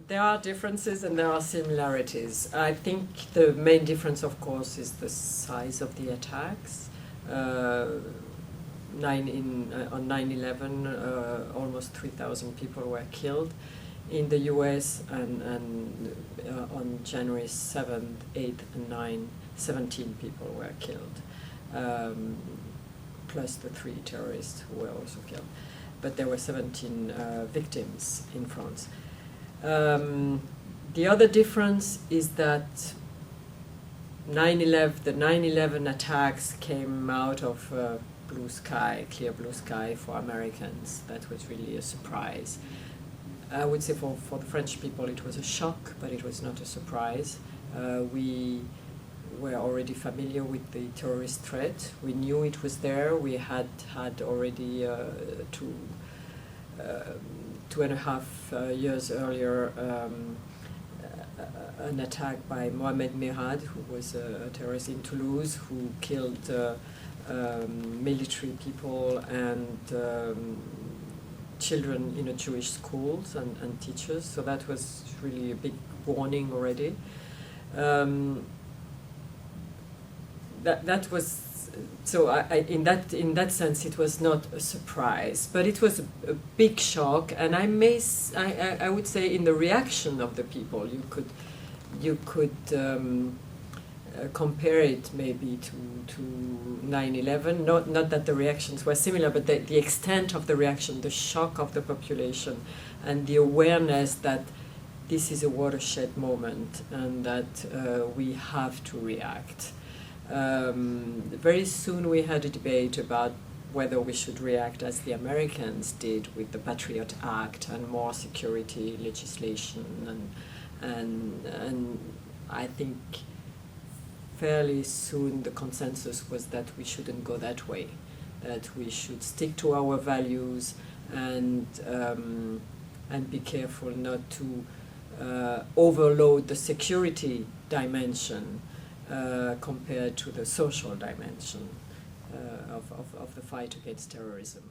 There are differences and there are similarities. I think the main difference, of course, is the size of the attacks. On 9/11, almost 3,000 people were killed in the US, and on January 7th, 8th, and 9th, 17 people were killed, plus the 3 terrorists who were also killed. But there were 17 victims in France. The other difference is that the 9/11 attacks came out of blue sky, clear blue sky for Americans. That was really a surprise. I would say for the French people it was a shock, but it was not a surprise. We were already familiar with the terrorist threat. We knew it was there. We had already 2.5 years earlier an attack by Mohamed Merad, who was a terrorist in Toulouse, who killed military people and children in a Jewish schools and teachers. So that was really a big warning already. That was. So in that sense, it was not a surprise, but it was a big shock, and I would say in the reaction of the people, you could compare it maybe to 9/11. Not that the reactions were similar, but the extent of the reaction, the shock of the population, and the awareness that this is a watershed moment and that we have to react. Very soon we had a debate about whether we should react as the Americans did with the Patriot Act and more security legislation, and I think fairly soon the consensus was that we shouldn't go that way, that we should stick to our values and be careful not to overload the security dimension compared to the social dimension of the fight against terrorism.